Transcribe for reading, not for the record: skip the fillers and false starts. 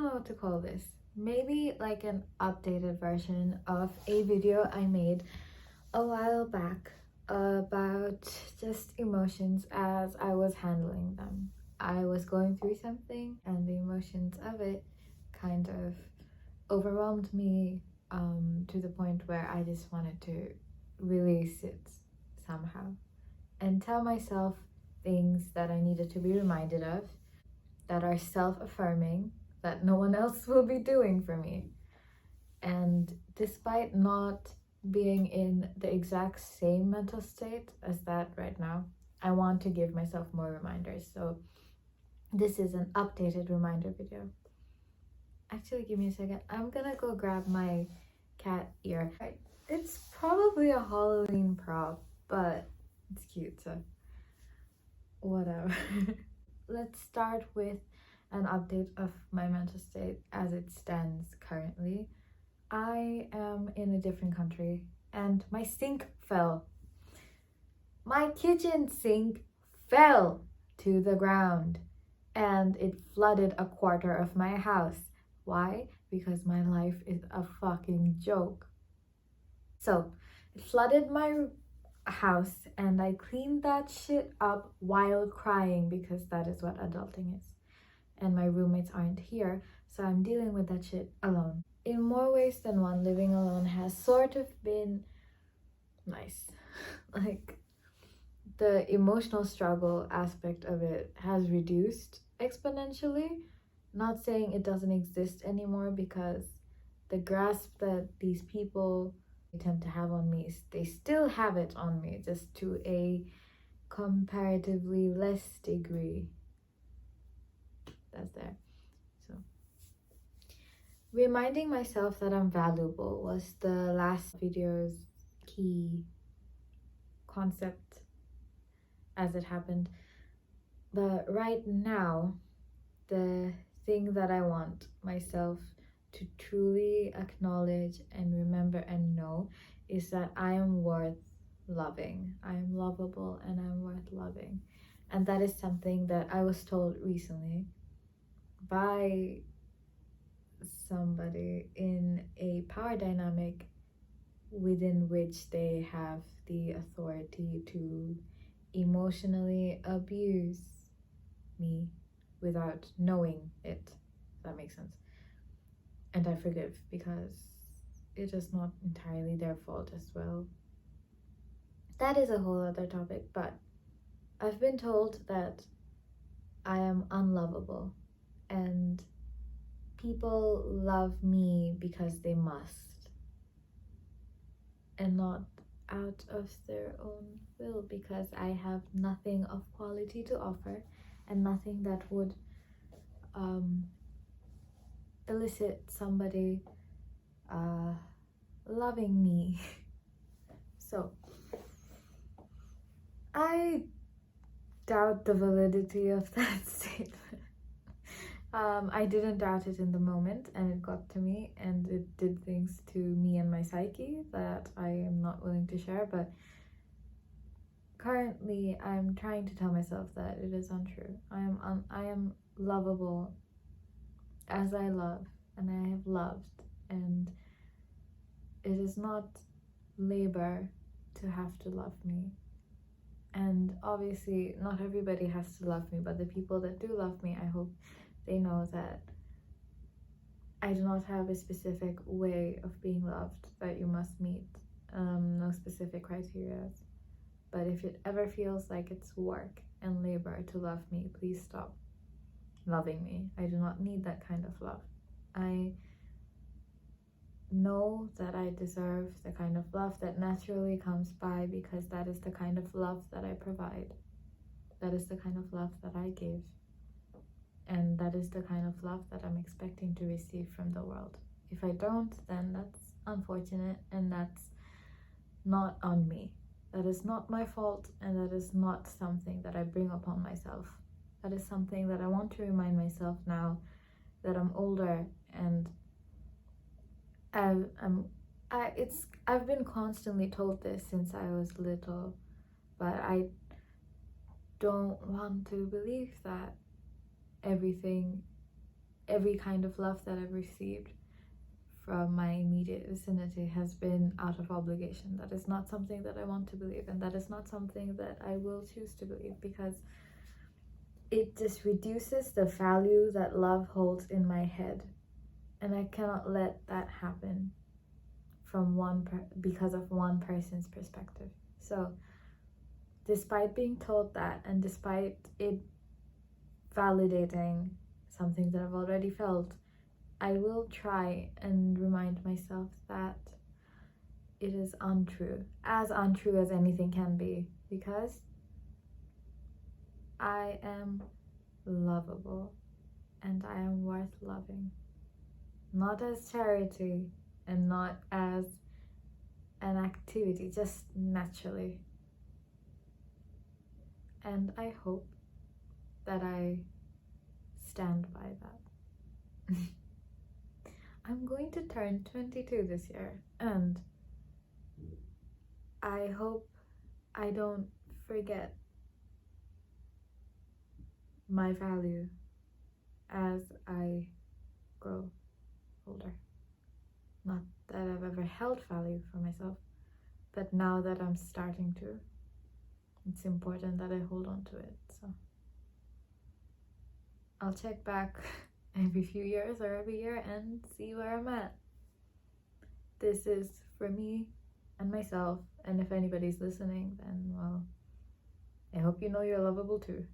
don't know what to call this. Maybe like an updated version of a video I made a while back about just emotions as I was handling them. I was going through something and the emotions of it kind of overwhelmed me to the point where I just wanted to release it somehow and tell myself things that I needed to be reminded of, that are self-affirming, that no one else will be doing for me. And despite not being in the exact same mental state as that right now, I want to give myself more reminders. So this is an updated reminder video. Actually, give me a second. I'm gonna go grab my cat ear. It's probably a Halloween prop, but it's cute, so whatever. Let's start with an update of my mental state as it stands currently. I am in a different country and my sink fell. My kitchen sink fell to the ground and it flooded a quarter of my house. Why? Because my life is a fucking joke. So it flooded my house and I cleaned that shit up while crying, because that is what adulting is. And my roommates aren't here, so I'm dealing with that shit alone. In more ways than one, living alone has sort of been nice. Like, the emotional struggle aspect of it has reduced exponentially. Not saying it doesn't exist anymore, because the grasp that these people tend to have on me, they still have it on me, just to a comparatively less degree. That's there. So reminding myself that I'm valuable was the last video's key concept as it happened. But right now, the thing that I want myself to truly acknowledge and remember and know is that I am worth loving. I am lovable and I'm worth loving. And that is something that I was told recently by somebody in a power dynamic within which they have the authority to emotionally abuse me without knowing it. If that makes sense. And I forgive, because it is not entirely their fault as well. That is a whole other topic, but I've been told that I am unlovable and people love me because they must and not out of their own will, because I have nothing of quality to offer and nothing that would elicit somebody loving me. So I doubt the validity of that statement. I didn't doubt it in the moment, and it got to me and it did things to me and my psyche that I am not willing to share, but currently I'm trying to tell myself that it is untrue. I am lovable as I love and I have loved, and it is not labor to have to love me. And obviously not everybody has to love me, but the people that do love me, I hope they know that I do not have a specific way of being loved that you must meet, no specific criteria. But if it ever feels like it's work and labor to love me, please stop loving me. I do not need that kind of love. I know that I deserve the kind of love that naturally comes by, because that is the kind of love that I provide. That is the kind of love that I give. And that is the kind of love that I'm expecting to receive from the world. If I don't, then that's unfortunate, and that's not on me. That is not my fault, and that is not something that I bring upon myself. That is something that I want to remind myself now that I'm older, and I've been constantly told this since I was little, but I don't want to believe that everything every kind of love that I've received from my immediate vicinity has been out of obligation. That is not something that I want to believe, and that is not something that I will choose to believe, because it just reduces the value that love holds in my head, and I cannot let that happen from because of one person's perspective. So despite being told that, and despite it validating something that I've already felt, I will try and remind myself that it is untrue as anything can be, because I am lovable and I am worth loving, not as charity and not as an activity, just naturally. And I hope that I stand by that. I'm going to turn 22 this year, and I hope I don't forget my value as I grow older. Not that I've ever held value for myself, but now that I'm starting to, it's important that I hold on to it. So I'll check back every few years or every year and see where I'm at. This is for me and myself, and if anybody's listening, then well, I hope you know you're lovable too.